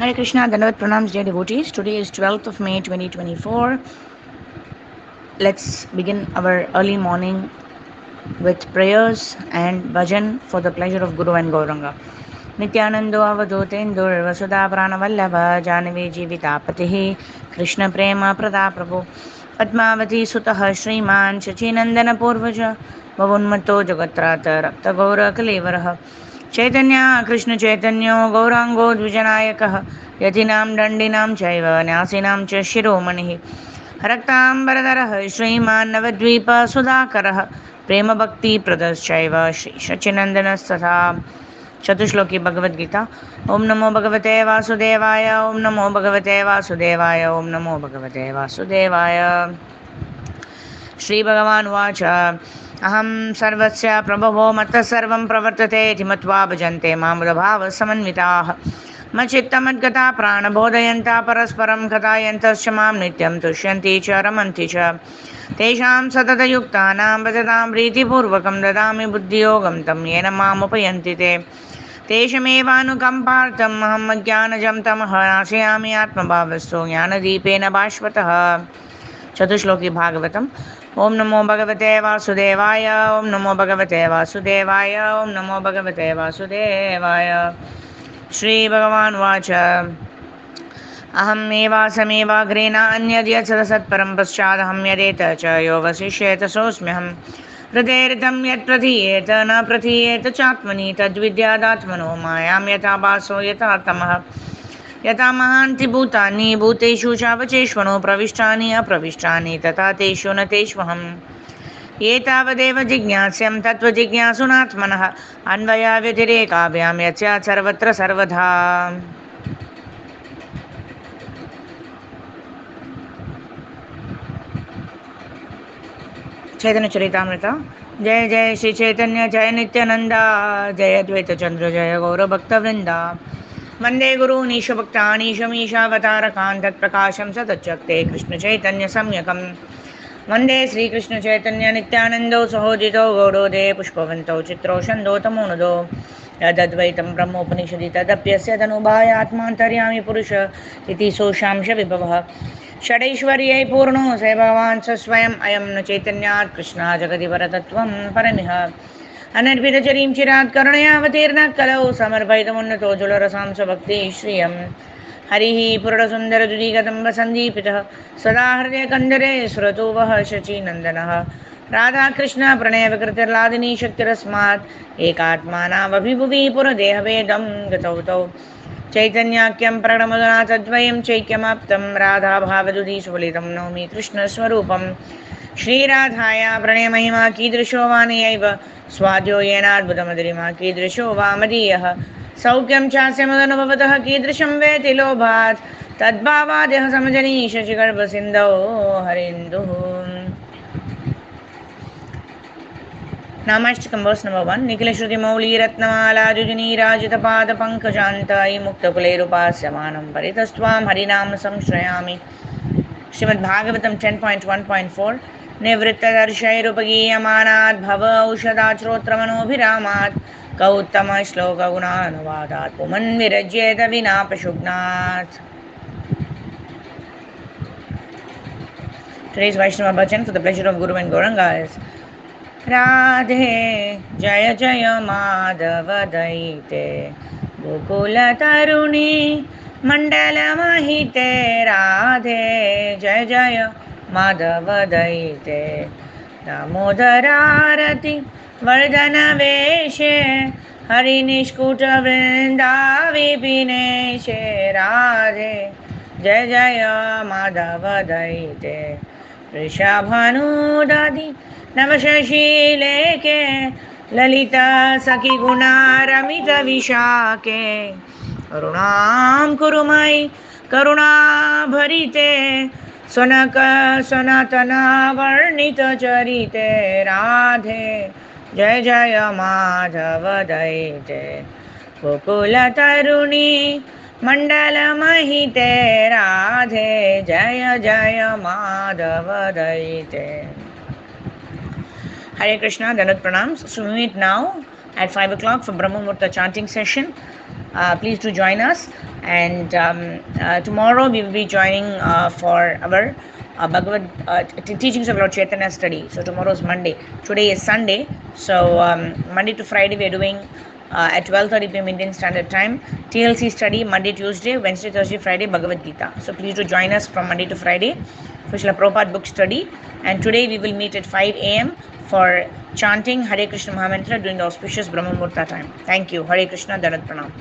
Hare Krishna, Dandavat Pranams, dear devotees. Today is 12th of May 2024. Let's begin our early morning with prayers and bhajan for the pleasure of Guru and Gauranga. Nityanando avadotendur vasudha pranavallabha janvi jivitapatihi Krishna prema pradaprabhu Padmavati sutah Shriman Shachinandana purvaja Bhavunmato jagatrata Rakta Gaura Kalevarah चैतन्य कृष्ण चैतन्यो गौरांगो द्विजनायकः यतिनां दण्डिनां चैव न्यासिनां च शिरोमणिः रक्ताम्बरधरः श्रीमान् नवद्वीपसुधाकरः प्रेमभक्तिप्रदश्चैव श्री शचिनन्दनस्तथा चतुश्लोकी भगवद्गीता। ओम नमो भगवते वासुदेवाय ओम नमो भगवते वासुदेवाय ओम नमो भगवते वासुदेवाय। श्रीभगवानुवाच अहं सर्वस्य प्रभवो मत्तः सर्वं प्रवर्तते इति मत्वा भजन्ते मामुदभावसमन्विताः मच्चित्तमद्गता प्राणबोधयन्तः परस्परं कथायन्तश्च मां नित्यं तुष्यन्ति च रमन्ति च तेषां सततयुक्तानां भजतां प्रीतिपूर्वकं ददामि बुद्धियोगं तं येन मामुपयन्ति ते तेषमेवानुकम्पार्थम् अहम् अज्ञानजं तमः नाशयामि आत्मभावस्तु ज्ञानदीपेन भास्वतः। चतुश्लोकी भागवतम्। ओम नमो भगवते वासुदेवाय ओम नमो भगवते वासुदेवाय ओम नमो भगवते वासुदेवाय। श्री भगवान् वाच अहमेवासमेवाग्रे नान्यद्यत् सत्परं पश्चादहं यदेत च यो वसिष्येत सोऽस्म्यहं हृदयेरितं यत् प्रथीयेत न प्रथीयेत चात्मनि तद्विद्यादात्मनो मायां यथा भासो यथा तमः यथा महान्ति भूतानि भूतेषु चावचेष्वनो प्रविष्टानि अप्रविष्टानि तथा तेषु न तेष्वहम् एतावदेव जिज्ञास्यं तत्त्वजिज्ञासुनात्मनः अन्वयाव्यतिरेकाभ्यां यस्यात् सर्वत्र सर्वथा। चैतन्य चरितामृत। जय जय श्री चैतन्य जय नित्यानंदा जय अद्वैत चंद्र जय गौरभक्तवृंदा वंदे गुरून् ईशभक्तान् ईशमीशावतारकान् तत्प्रकाशं सदच्चक्ते कृष्ण चैतन्य सम्यकं वंदे श्रीकृष्ण चैतन्य नित्यानंदो सहोदितो गौरोदे पुष्पवन्तौ चित्रौ छन्दो तमोनुदो यदद्वैतं ब्रह्मोपनिषदि तदप्यस्य तनुभायात्मान्तर्यामि पुरुष इति सोऽशांश विभवः षडैश्वर्यै पूर्णो स भगवान् स स्वयम् अयं न चैतन्यात् कृष्णः जगति परतत्त्वं परमिह अनर्पितचरीं चिरात् करुणयावतीर्णः कलौ समर्पयितमुन्नतो जुलरसांस भक्तिः श्रियम् हरिः पुरडसुन्दरदुरीगतम्बसन्दीपितः सदा हृदयकन्दरे स्फुरतु वः शचीनन्दनः राधाकृष्ण प्रणयविकृतिर्लादिनी शक्तिरस्मात् एकात्मानामभिभुवि पुरदेहभेदं गतौ तौ चैतन्याख्यं प्रणमदना तद्वयं चैक्यमाप्तं राधाभावदुदी सुफलितं नौमि कृष्णस्वरूपं श्रीराधाया प्रणयमहिमा कीदृशो वा नैव स्वाद्यो येनाद्भुतमधुरिमा कीदृशो वा मदीयः सौख्यं चास्य मदनुभवतः कीदृशं वेति लोभात् तद्भावाद्यः समजनीश गर्भसिन्धौ हरिन्दुः। नामाष्टकं वर्स नंबर 1। निखिलश्रुतिमौलीरत्नमालाजुजनीराजितपादपङ्कजान्तायि मुक्तकुलैरुपास्यमानं परितस्त्वां हरिनाम संश्रयामि। श्रीमद्भागवतं 10.1.4 निवृत्तदर्शैरुपगीयमानात् भव औषधाश्रोत्रमनोभिरामात् कौत्तमश्लोकगुणानुवादात् पुमन् विरज्येत विना पशुघ्नात्। Today's Vaishnava bhajan for the pleasure of Guru and Gauranga is Radhe जय जय माधव दैते गोकुल तरुणी मंडल महिते राधे जय जय माधव दैते दामोदरारति वर्धन वेशे हरिनिष्कुट वृंदा विपिनेशे राधे जय जय माधव दैते वृषभानुदादि नवशशीलेके ललिता सखी गुणा रमित विशाखे करुणां कुरु मयि करुणा भरिते सनक सनातना वर्णित चरिते राधे जय जय माधव दैते गोकुल तरुणी मंडल महिते राधे जय जय माधव दैते। Hare Krishna, Dandavat Pranams. So we meet now at 5 o'clock for Brahma Muhurta chanting session. Please do join us. And tomorrow we will be joining for our Bhagavad teachings of Lord Chaitanya study. So tomorrow is Monday. Today is Sunday. So Monday to Friday we are doing at 12:30 p.m. Indian Standard Time. TLC study Monday, Tuesday, Wednesday, Thursday, Friday Bhagavad Gita. So please do join us from Monday to Friday for Srila Prabhupada book study. And today we will meet at 5 a.m. for chanting Hare Krishna Mahamantra during the auspicious Brahma Muhurta time. Thank you. Hare Krishna, Danat Pranam.